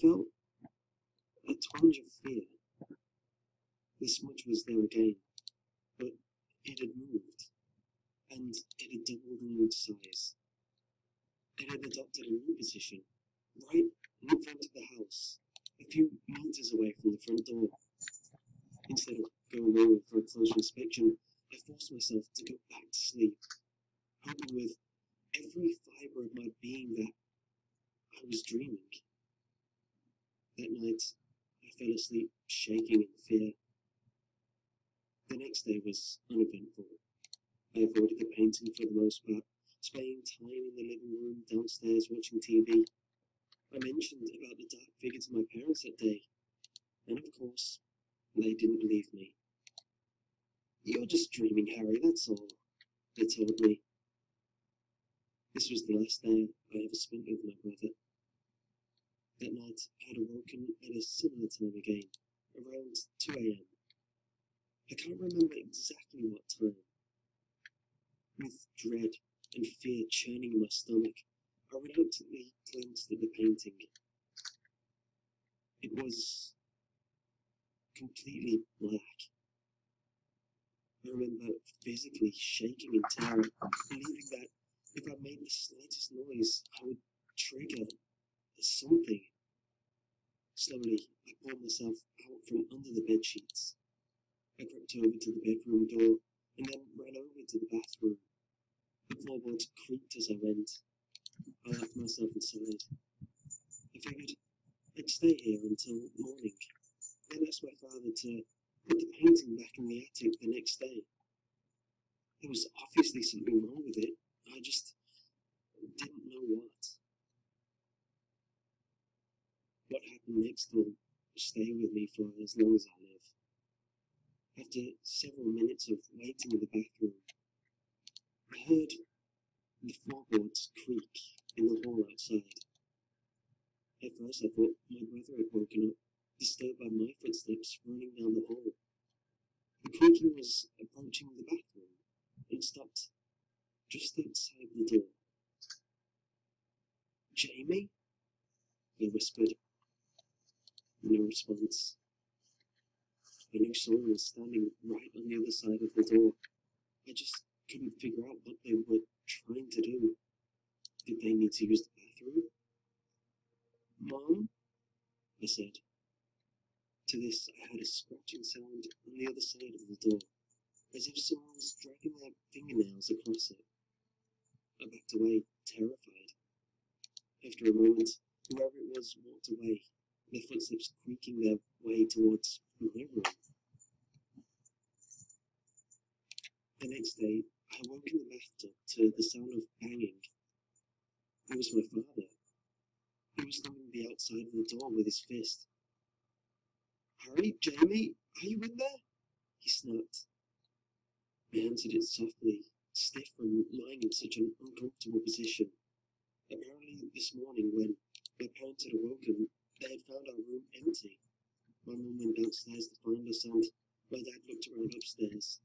felt a twinge of fear. The smudge was there again, but it had moved, and it had doubled in size. It had adopted a new position, right in front of the house, a few meters away from the front door. Instead of going over for a closer inspection, I forced myself to go back to sleep, hoping with every fiber of my being that I was dreaming. That night, I fell asleep shaking in fear. The next day was uneventful. I avoided the painting for the most part, spending time in the living room downstairs watching TV. I mentioned about the dark figure to my parents that day, and of course, they didn't believe me. "You're just dreaming, Harry, that's all," they told me. This was the last day I ever spent with my brother. That night, I had awoken at a similar time again, around 2 a.m. I can't remember exactly what time. With dread and fear churning in my stomach, I reluctantly glanced at the painting. It was completely black. I remember physically shaking in terror, believing that if I made the slightest noise, I would trigger something. Slowly, I pulled myself out from under the bedsheets. I crept over to the bedroom door and then ran over to the bathroom. The floorboards creaked as I went. I locked myself inside. I figured I'd stay here until morning, then asked my father to put the painting back in the attic the next day. There was obviously something wrong with it. I just didn't know what. What happened next will stay with me for as long as I live. After several minutes of waiting in the bathroom, I heard the floorboards creak in the hall outside. At first I thought my brother had woken up, disturbed by my footsteps running down the hall. The creaking was approaching the bathroom and stopped just outside the door. "Jamie?" I whispered. No response. I knew someone was standing right on the other side of the door. I just couldn't figure out what they were trying to do. Did they need to use the bathroom? "Mom?" I said. To this, I heard a scratching sound on the other side of the door, as if someone was dragging their fingernails across it. I backed away, terrified. After a moment, whoever it was walked away, their footsteps creaking their way towards my room. The next day, I woke in the bathtub to the sound of banging. It was my father. He was thumping the outside of the door with his fist. "Harry, Jamie, are you in there?" he snapped. I answered it softly, stiff from lying in such an uncomfortable position. Apparently, this morning, when my parents had awoken, they had found our room empty. My mum went downstairs to find us, and my dad looked around upstairs.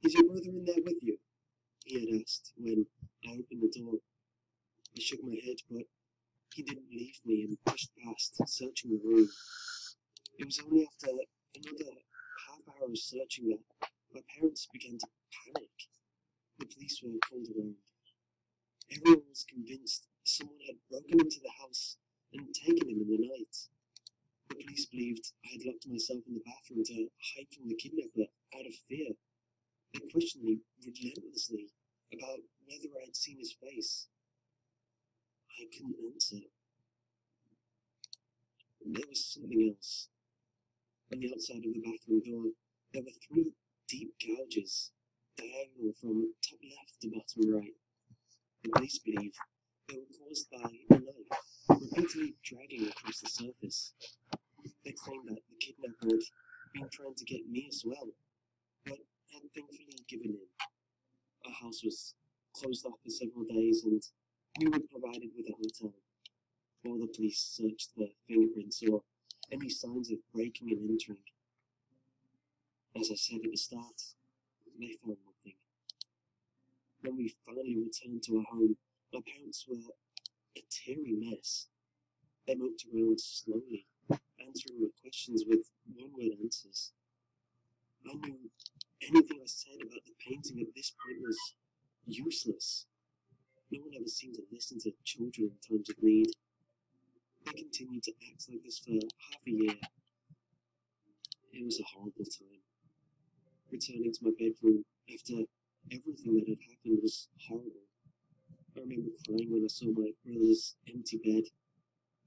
"Is your brother in there with you?" he had asked when I opened the door. I shook my head, but he didn't believe me and pushed past, searching the room. It was only after another half hour of searching that my parents began to panic. The police were called around. Everyone was convinced someone had broken into the house and taken him in the night. The police believed I had locked myself in the bathroom to hide from the kidnapper out of fear. They questioned me relentlessly about whether I had seen his face. I couldn't answer. There was something else. On the outside of the bathroom door, there were 3 deep gouges, diagonal from top left to bottom right. The police believe they were caused by a knife repeatedly dragging across the surface. They claim that the kidnapper had been trying to get me as well, but had thankfully given in. Our house was closed off for several days, and we were provided with a hotel, while the police searched for fingerprints or any signs of breaking and entering. As I said at the start, they found nothing. When we finally returned to our home, my parents were a teary mess. They moved around slowly, answering my questions with one-word answers. I knew anything I said about the painting at this point was useless. No one ever seemed to listen to children in times of need. They continued to act like this for half a year. It was a horrible time. Returning to my bedroom after everything that had happened was horrible. I remember crying when I saw my brother's empty bed,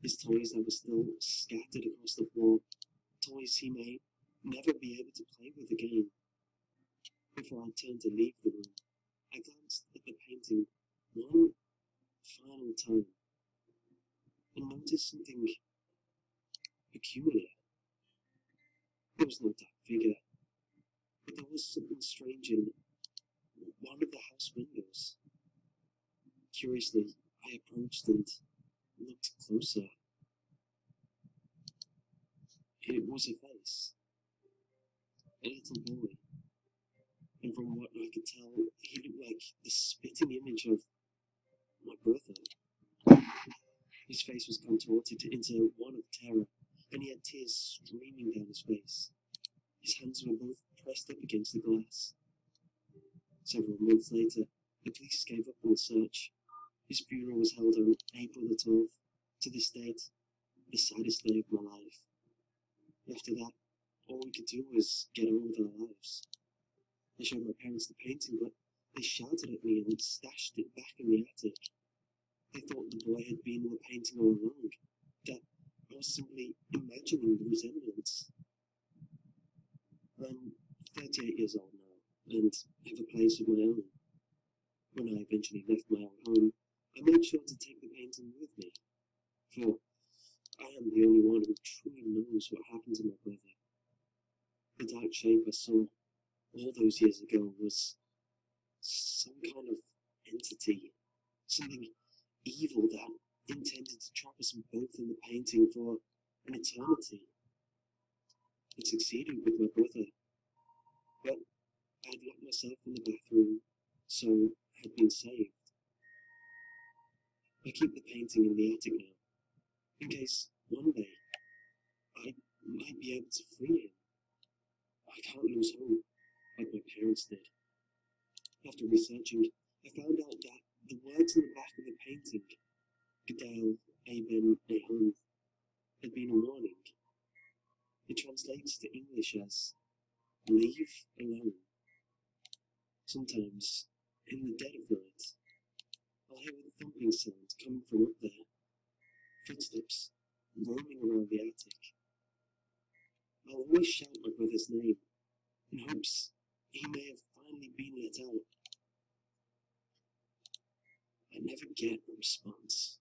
his toys that were still scattered across the floor, toys he may never be able to play with again. Before I turned to leave the room, I glanced at the painting one final time and noticed something peculiar. There was no dark figure, but there was something strange in one of the house windows. Curiously, I approached and looked closer. It was a face, a little boy, and from what I could tell, he looked like the spitting image of my brother. His face was contorted into one of terror, and he had tears streaming down his face. His hands were both pressed up against the glass. Several months later, the police gave up on the search. His funeral was held on April the 12th. To this date, the saddest day of my life. After that, all we could do was get on with our lives. I showed my parents the painting, but they shouted at me and stashed it back in the attic. They thought the boy had been in the painting all along, that I was simply imagining the resemblance. I'm 38 years old now, and have a place of my own. When I eventually left my old home, I made sure to take the painting with me, for I am the only one who truly knows what happened to my brother. The dark shape I saw all those years ago was some kind of entity, something evil that intended to trap us both in the painting for an eternity. It succeeded with my brother, but I had locked myself in the bathroom, so I had been saved. I keep the painting in the attic now, in case one day I might be able to free him. I can't lose hope, like my parents did. After researching, I found out that the words on the back of the painting, Gadal Aben Ehun, had been a warning. It translates to English as leave alone. Sometimes, in the dead of night, I'll hear a thumping sound coming from up there, footsteps roaming around the attic. I'll always shout my brother's name, in hopes he may have finally been let out. I never get a response.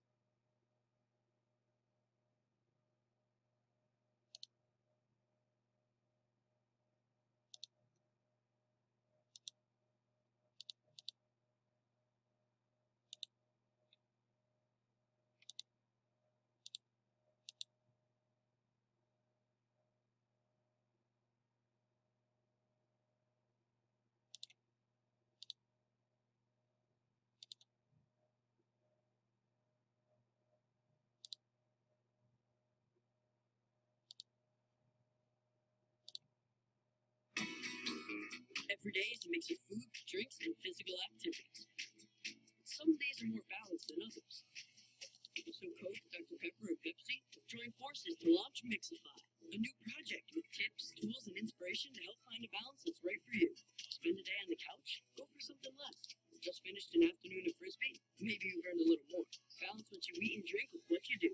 Every day is a mix of food, drinks, and physical activities. Some days are more balanced than others. So Coke, Dr. Pepper, and Pepsi join forces to launch Mixify, a new project with tips, tools, and inspiration to help find a balance that's right for you. Spend a day on the couch? Go for something less. Just finished an afternoon of Frisbee? Maybe you've earned a little more. Balance what you eat and drink with what you do.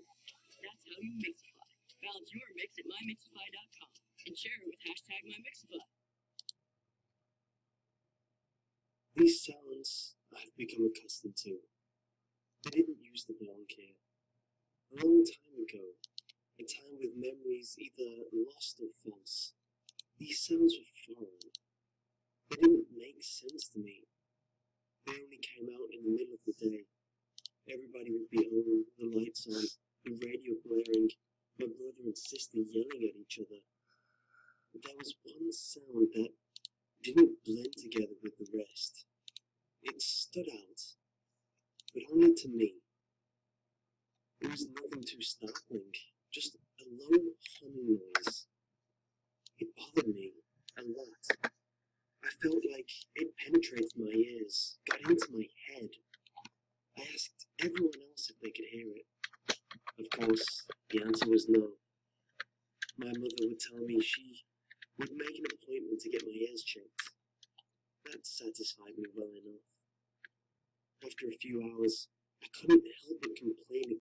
That's how you Mixify. Balance your mix at mymixify.com and share it with #mymixify. These sounds I've become accustomed to. I didn't used to belong here. A long time ago, a time with memories either lost or false. These sounds were foreign. They didn't make sense to me. They only came out in the middle of the day. Everybody would be home, the lights on, the radio blaring, my brother and sister yelling at each other. But there was one sound that didn't blend together with the rest. It stood out, but only to me. It was nothing too startling, just a low humming noise. It bothered me a lot. I felt like it penetrated my ears, got into my head. I asked everyone else if they could hear it. Of course, the answer was no. My mother would tell me she would make an appointment to get my ears checked. That satisfied me well enough. After a few hours, I couldn't help but complain